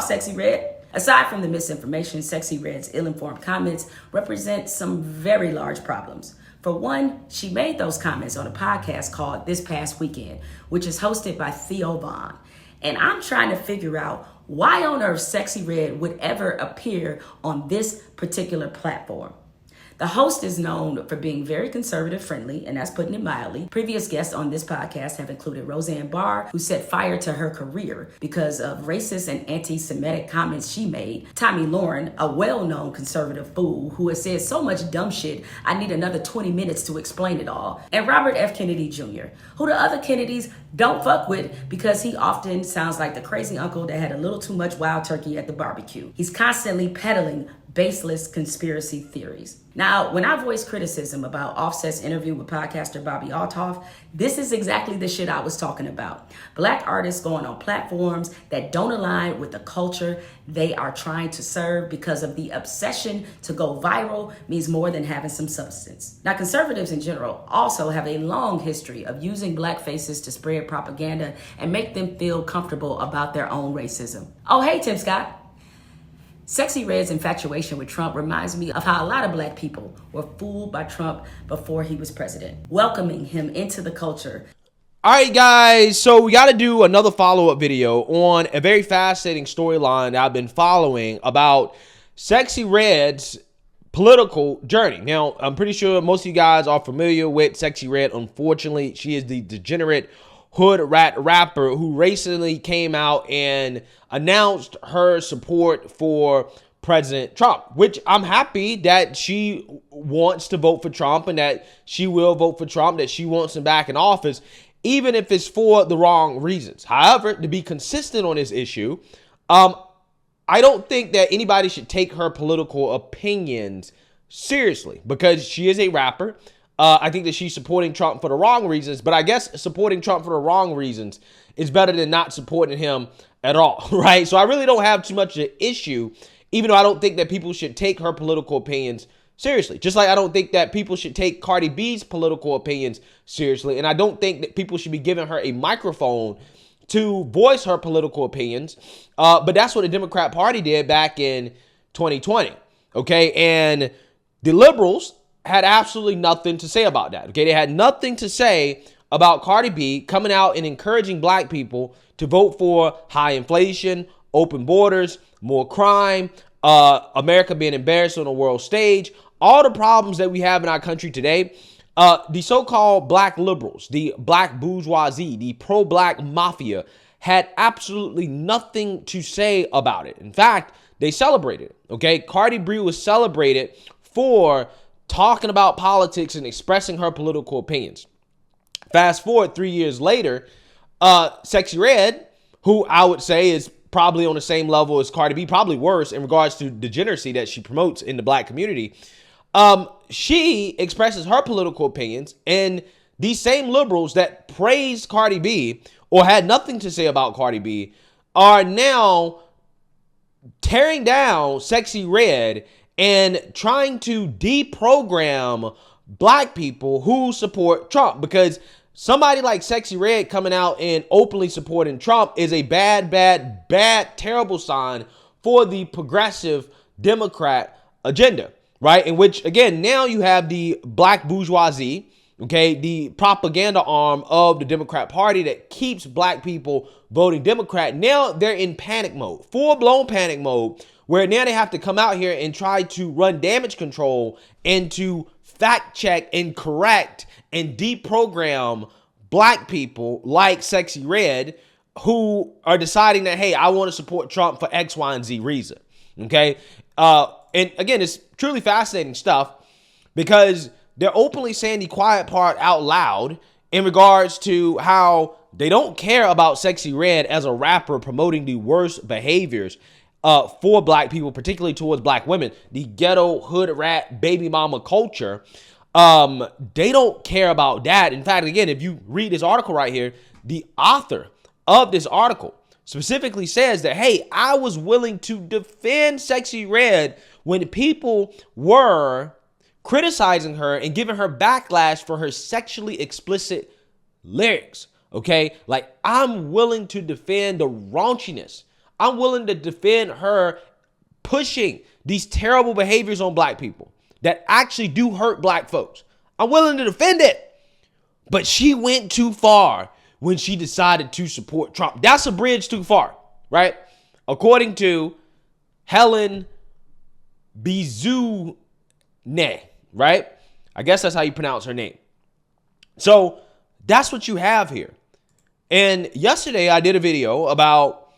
off, Sexyy Red. Aside from the misinformation, Sexyy Red's ill-informed comments represent some very large problems. For one, she made those comments on a podcast called This Past Weekend, which is hosted by Theo Vaughn. And I'm trying to figure out why on earth Sexyy Red would ever appear on this particular platform. The host is known for being very conservative friendly, and that's putting it mildly. Previous guests on this podcast have included Roseanne Barr, who set fire to her career because of racist and anti-Semitic comments she made. Tommy Lauren, a well-known conservative fool who has said so much dumb shit, I need another 20 minutes to explain it all. And Robert F. Kennedy Jr., who the other Kennedys don't fuck with because he often sounds like the crazy uncle that had a little too much wild turkey at the barbecue. He's constantly peddling baseless conspiracy theories. Now, when I voice criticism about Offset's interview with podcaster Bobby Altoff, this is exactly the shit I was talking about. Black artists going on platforms that don't align with the culture they are trying to serve because of the obsession to go viral means more than having some substance. Now, conservatives in general also have a long history of using black faces to spread propaganda and make them feel comfortable about their own racism. Oh, hey, Tim Scott. Sexyy Red's infatuation with Trump reminds me of how a lot of black people were fooled by Trump before he was president, welcoming him into the culture. All right, guys, so we got to do another follow-up video on a very fascinating storyline that I've been following about Sexyy Red's political journey. Now, I'm pretty sure most of you guys are familiar with Sexyy Red. Unfortunately, she is the degenerate hood rat rapper who recently came out and announced her support for President Trump, which I'm happy that she wants to vote for Trump and that she will vote for Trump, that she wants him back in office, even if it's for the wrong reasons. However, to be consistent on this issue, I don't think that anybody should take her political opinions seriously because she is a rapper. I think that she's supporting Trump for the wrong reasons, but I guess supporting Trump for the wrong reasons is better than not supporting him at all, right? So I really don't have too much of an issue, even though I don't think that people should take her political opinions seriously. Just like I don't think that people should take Cardi B's political opinions seriously, and I don't think that people should be giving her a microphone to voice her political opinions, but that's what the Democrat Party did back in 2020, okay? And the liberals had absolutely nothing to say about that, okay? They had nothing to say about Cardi B coming out and encouraging black people to vote for high inflation, open borders, more crime, America being embarrassed on the world stage, all the problems that we have in our country today. The so-called black liberals, the black bourgeoisie, the pro-black mafia had absolutely nothing to say about it. In fact, they celebrated, okay? Cardi B was celebrated for talking about politics and expressing her political opinions. Fast forward 3 years later, Sexyy Red, who I would say is probably on the same level as Cardi B, probably worse in regards to degeneracy that she promotes in the black community, she expresses her political opinions, and these same liberals that praised Cardi B or had nothing to say about Cardi B are now tearing down Sexyy Red and trying to deprogram black people who support Trump, because somebody like Sexyy Red coming out and openly supporting Trump is a bad, terrible sign for the progressive Democrat agenda, right? In which, again, now you have the black bourgeoisie, okay, the propaganda arm of the Democrat Party that keeps black people voting Democrat. Now they're in panic mode, full-blown panic mode, where now they have to come out here and try to run damage control and to fact check and correct and deprogram black people like Sexyy Red who are deciding that, hey, I want to support Trump for X, Y, and Z reason, okay? And again, it's truly fascinating stuff because they're openly saying the quiet part out loud in regards to how they don't care about Sexyy Red as a rapper promoting the worst behaviors for black people, particularly towards black women, the ghetto hood rat baby mama culture. They don't care about that. In fact, again, if you read this article right here, the author of this article specifically says that, hey, I was willing to defend Sexyy Red when people were criticizing her and giving her backlash for her sexually explicit lyrics. Okay, like I'm willing to defend the raunchiness. I'm willing to defend her pushing these terrible behaviors on black people that actually do hurt black folks. I'm willing to defend it. But she went too far when she decided to support Trump. That's a bridge too far, right? According to Helen Bizune, right? I guess that's how you pronounce her name. So that's what you have here. And yesterday I did a video about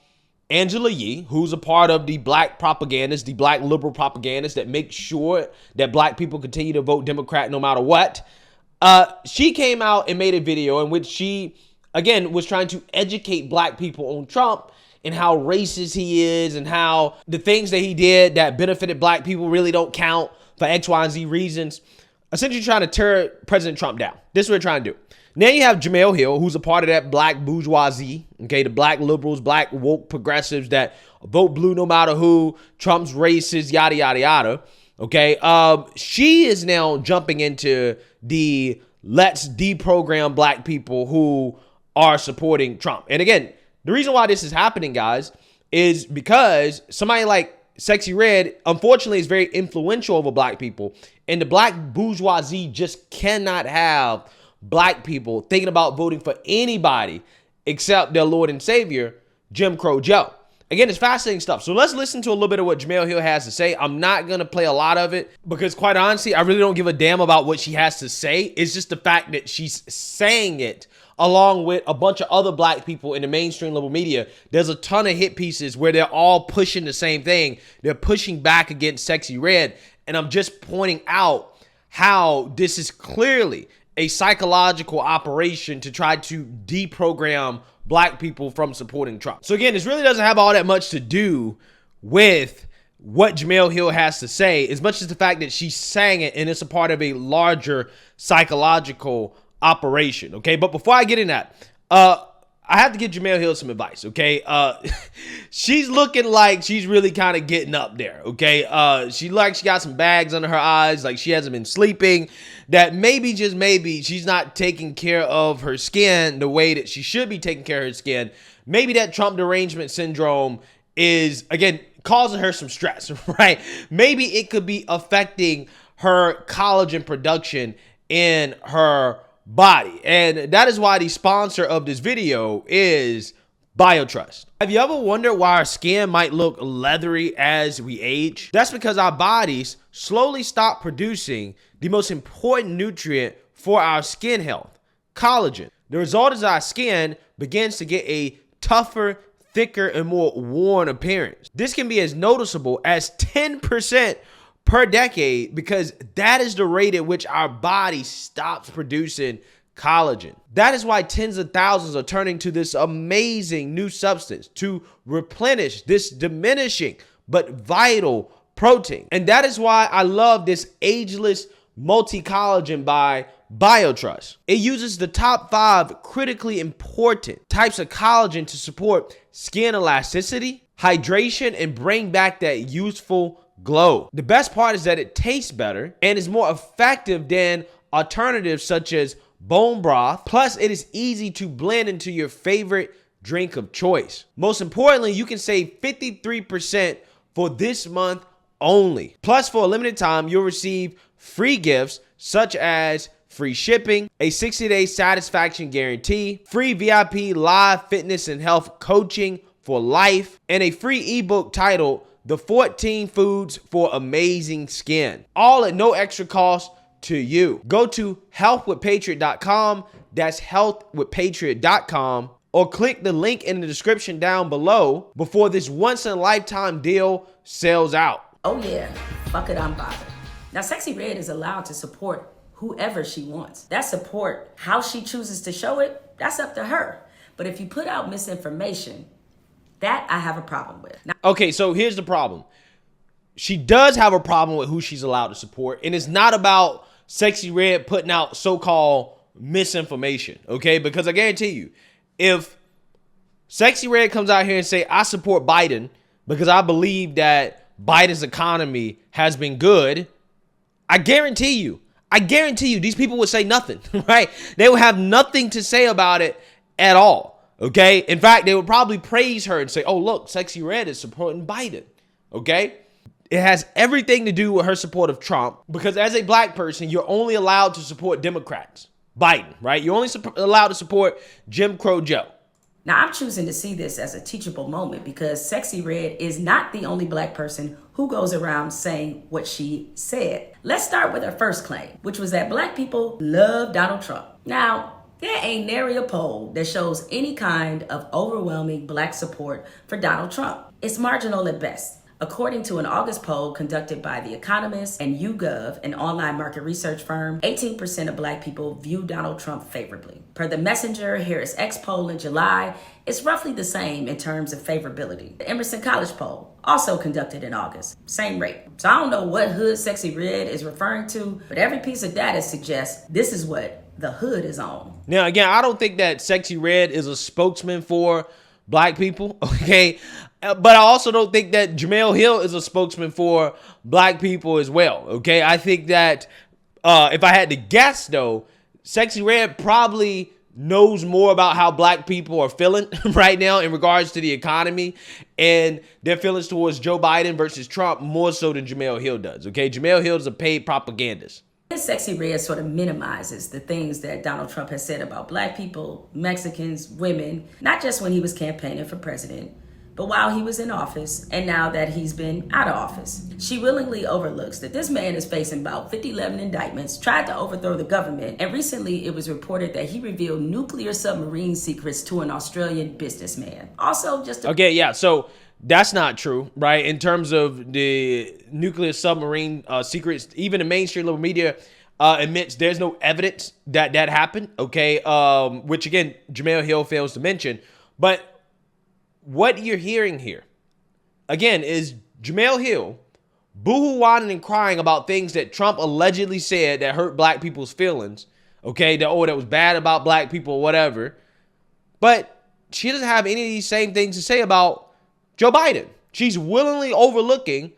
Angela Yee, who's a part of the black propagandists, the black liberal propagandists that make sure that black people continue to vote Democrat no matter what. She came out and made a video in which she, again, was trying to educate black people on Trump and how racist he is and how the things that he did that benefited black people really don't count for X, Y, and Z reasons. Essentially trying to tear President Trump down. This is what they're trying to do. Now you have Jemele Hill, who's a part of that black bourgeoisie, okay, the black liberals, black woke progressives that vote blue no matter who, Trump's racist, yada, yada, yada, okay? She is now jumping into the let's deprogram black people who are supporting Trump. And again, the reason why this is happening, guys, is because somebody like Sexyy Red, unfortunately, is very influential over black people. And the black bourgeoisie just cannot have black people thinking about voting for anybody except their Lord and Savior, Jim Crow Joe. Again, it's fascinating stuff. So let's listen to a little bit of what Jemele Hill has to say. I'm not going to play a lot of it because, quite honestly, I really don't give a damn about what she has to say. It's just the fact that she's saying it along with a bunch of other black people in the mainstream liberal media. There's a ton of hit pieces where they're all pushing the same thing. They're pushing back against Sexyy Red. And I'm just pointing out how this is clearly a psychological operation to try to deprogram black people from supporting Trump. So again, this really doesn't have all that much to do with what Jemele Hill has to say, as much as the fact that she's saying it and it's a part of a larger psychological operation. Okay, but before I get in that, I have to give Jemele Hill some advice. Okay, she's looking like she's really kind of getting up there. Okay, she got some bags under her eyes, like she hasn't been sleeping. That maybe, just maybe, she's not taking care of her skin the way that she should be taking care of her skin. Maybe that Trump derangement syndrome is, again, causing her some stress, right? Maybe it could be affecting her collagen production in her body. And that is why the sponsor of this video is BioTrust. Have you ever wondered why our skin might look leathery as we age? That's because our bodies slowly stop producing the most important nutrient for our skin health, collagen. The result is our skin begins to get a tougher, thicker, and more worn appearance. This can be as noticeable as 10% per decade because that is the rate at which our body stops producing collagen. That is why tens of thousands are turning to this amazing new substance to replenish this diminishing but vital protein. And that is why I love this ageless multi-collagen by BioTrust. It uses the top 5 critically important types of collagen to support skin elasticity, hydration, and bring back that youthful glow. The best part is that it tastes better and is more effective than alternatives such as bone broth. Plus, it is easy to blend into your favorite drink of choice. Most importantly, you can save 53% for this month only. Plus, for a limited time, you'll receive free gifts such as free shipping, a 60-day satisfaction guarantee, free VIP live fitness and health coaching for life, and a free ebook titled The 14 Foods for Amazing Skin, all at no extra cost to you. Go to healthwithpatriot.com, that's healthwithpatriot.com, or click the link in the description down below before this once-in-a-lifetime deal sells out. Oh yeah, fuck it, I'm bothered. Now, Sexyy Red is allowed to support whoever she wants. That support, how she chooses to show it, that's up to her. But if you put out misinformation, that I have a problem with. Now, okay, so here's the problem. She does have a problem with who she's allowed to support, and it's not about Sexyy Red putting out so-called misinformation, okay? Because I guarantee you, if Sexyy Red comes out here and say, I support Biden because I believe that Biden's economy has been good, I guarantee you, these people would say nothing, right? They would have nothing to say about it at all, Okay. In fact, they would probably praise her and say, oh, look, Sexyy Red is supporting Biden. Okay. It has everything to do with her support of Trump, because as a black person, you're only allowed to support Democrats. Biden, right? You're only allowed to support Jim Crow Joe. Now, I'm choosing to see this as a teachable moment because Sexyy Red is not the only black person who goes around saying what she said. Let's start with her first claim, which was that black people love Donald Trump. Now, there ain't nary a poll that shows any kind of overwhelming black support for Donald Trump. It's marginal at best. According to an August poll conducted by The Economist and YouGov, an online market research firm, 18% of black people view Donald Trump favorably. Per the Messenger Harris X poll in July, it's roughly the same in terms of favorability. The Emerson College poll, also conducted in August, same rate. So I don't know what hood Sexyy Red is referring to, but every piece of data suggests this is what the hood is on. Now, again, I don't think that Sexyy Red is a spokesman for black people, okay? But I also don't think that Jemele Hill is a spokesman for black people as well, okay? I think that if I had to guess, though, Sexyy Red probably knows more about how black people are feeling right now in regards to the economy and their feelings towards Joe Biden versus Trump more so than Jemele Hill does, okay? Jemele Hill is a paid propagandist. Sexyy Red sort of minimizes the things that Donald Trump has said about black people, Mexicans, women, not just when he was campaigning for president, but while he was in office and now that he's been out of office. She willingly overlooks that this man is facing about 50-11 indictments, tried to overthrow the government, and recently it was reported that he revealed nuclear submarine secrets to an Australian businessman. Also, so that's not true, right? In terms of the nuclear submarine secrets, even the mainstream liberal media admits there's no evidence that that happened, okay? Which, again, Jemele Hill fails to mention. But what you're hearing here, again, is Jemele Hill boo-hoo whining and crying about things that Trump allegedly said that hurt black people's feelings, okay? That was bad about black people or whatever. But she doesn't have any of these same things to say about Joe Biden. She's willingly overlooking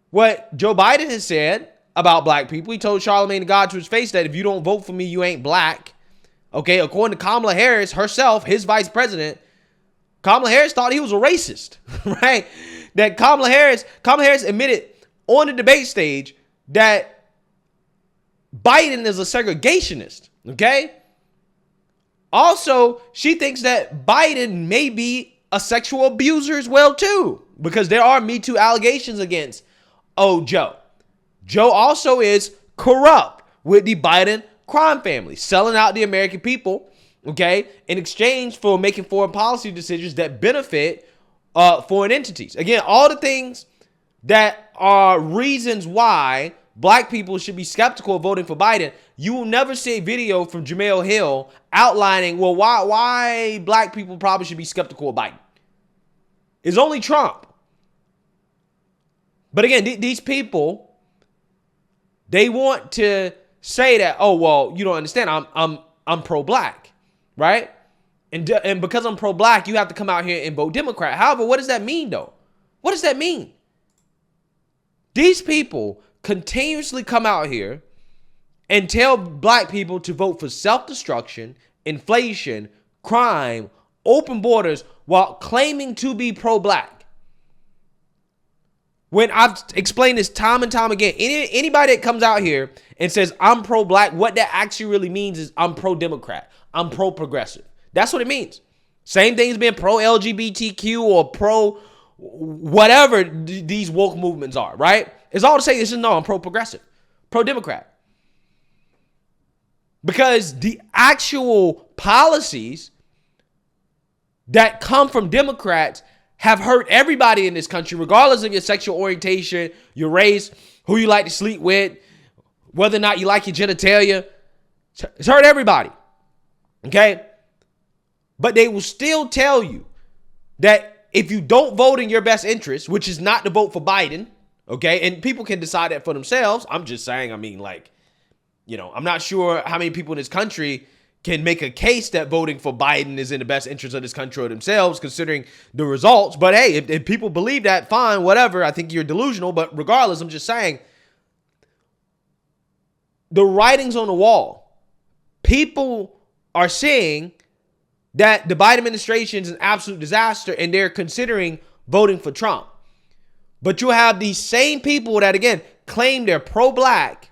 what Joe Biden has said about black people. He told Charlamagne the God to his face that if you don't vote for me, you ain't black. Okay, according to Kamala Harris herself, his vice president, Kamala Harris thought he was a racist, right? That Kamala Harris admitted on the debate stage that Biden is a segregationist, okay? Also, she thinks that Biden may be a sexual abuser as well, too, because there are Me Too allegations against Joe. Joe also is corrupt with the Biden crime family, selling out the American people, okay, in exchange for making foreign policy decisions that benefit foreign entities. Again, all the things that are reasons why black people should be skeptical of voting for Biden. You will never see a video from Jemele Hill outlining, well, why black people probably should be skeptical of Biden. It's only Trump. But again, these people, they want to say that, oh, well, you don't understand. I'm pro-black, right? And because I'm pro-black, you have to come out here and vote Democrat. However, what does that mean, though? What does that mean? These people continuously come out here and tell black people to vote for self-destruction, inflation, crime, open borders, while claiming to be pro-black. When I've explained this time and time again, anybody that comes out here and says, I'm pro-black, what that actually really means is I'm pro-Democrat. I'm pro-progressive. That's what it means. Same thing as being pro-LGBTQ or pro-whatever these woke movements are, right? It's all to say, this is no, I'm pro-progressive, pro-Democrat. Because the actual policies that come from Democrats have hurt everybody in this country, regardless of your sexual orientation, your race, who you like to sleep with, whether or not you like your genitalia. It's hurt everybody. Okay? But they will still tell you that if you don't vote in your best interest, which is not to vote for Biden, okay, and people can decide that for themselves. I'm just saying, I'm not sure how many people in this country can make a case that voting for Biden is in the best interest of this country or themselves, considering the results. But hey, if people believe that, fine, whatever. I think you're delusional. But regardless, I'm just saying, the writing's on the wall. People are seeing that the Biden administration is an absolute disaster and they're considering voting for Trump. But you have these same people that, again, claim they're pro-black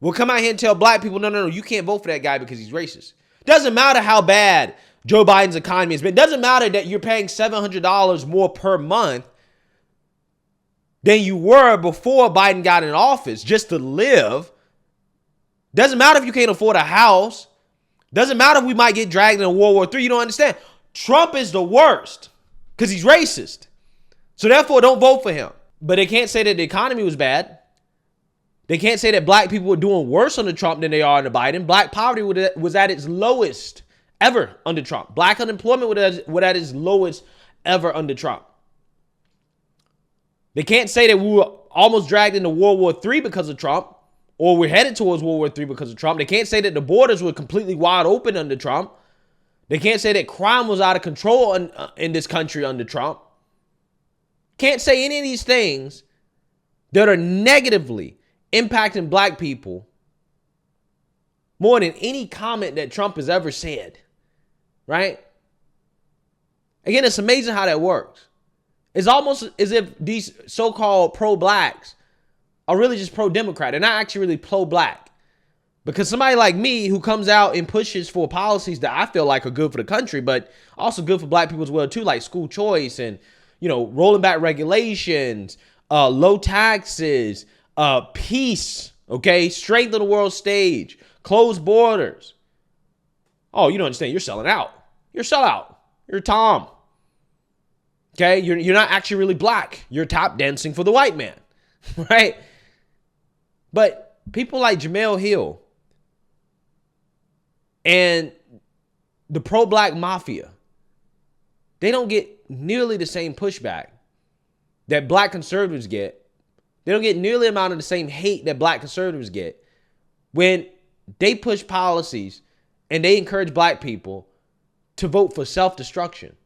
will come out here and tell black people, no, you can't vote for that guy because he's racist. Doesn't matter how bad Joe Biden's economy has been. Doesn't matter that you're paying $700 more per month than you were before Biden got in office just to live. Doesn't matter if you can't afford a house. Doesn't matter if we might get dragged into World War III. You don't understand. Trump is the worst because he's racist. So therefore, don't vote for him. But they can't say that the economy was bad. They can't say that black people were doing worse under Trump than they are under Biden. Black poverty was at its lowest ever under Trump. Black unemployment was at its lowest ever under Trump. They can't say that we were almost dragged into World War III because of Trump, or we're headed towards World War III because of Trump. They can't say that the borders were completely wide open under Trump. They can't say that crime was out of control in this country under Trump. Can't say any of these things that are negatively impacting black people more than any comment that Trump has ever said, right? Again, it's amazing how that works. It's almost as if these so-called pro-blacks are really just pro-Democrat. They're not actually really pro-black. Because somebody like me who comes out and pushes for policies that I feel like are good for the country, but also good for black people as well too, like school choice and, rolling back regulations, low taxes, peace, okay, strength of the world stage, closed borders. Oh, you don't understand. You're selling out. You're a sellout. You're Tom. Okay, you're not actually really black. You're tap dancing for the white man, right? But people like Jemele Hill and the pro-black mafia, they don't get nearly the same pushback that black conservatives get. They don't get nearly the amount of the same hate that black conservatives get when they push policies and they encourage black people to vote for self-destruction.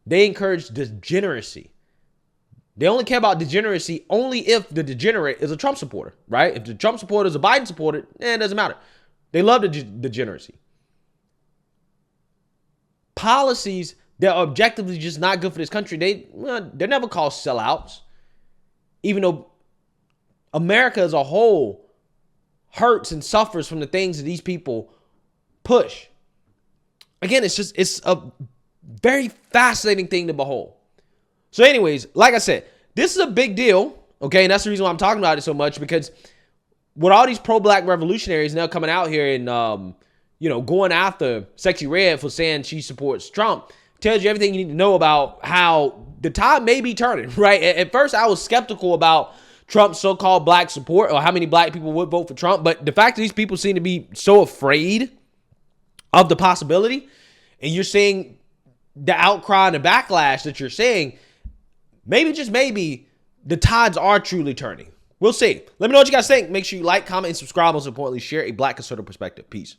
They encourage degeneracy. They only care about degeneracy only if the degenerate is a Trump supporter, right? If the Trump supporter is a Biden supporter, it doesn't matter. They love the degeneracy. Policies that are objectively just not good for this country, they're never called sellouts. Even though America as a whole hurts and suffers from the things that these people push. Again, it's a very fascinating thing to behold. So anyways, like I said, this is a big deal, okay? And that's the reason why I'm talking about it so much, because with all these pro-black revolutionaries now coming out here and, going after Sexyy Red for saying she supports Trump, tells you everything you need to know about how the tide may be turning, right? At first, I was skeptical about Trump's so-called black support or how many black people would vote for Trump. But the fact that these people seem to be so afraid of the possibility, and you're seeing the outcry and the backlash that you're seeing, maybe, just maybe, the tides are truly turning. We'll see. Let me know what you guys think. Make sure you like, comment, and subscribe. Most importantly, share a black conservative perspective. Peace.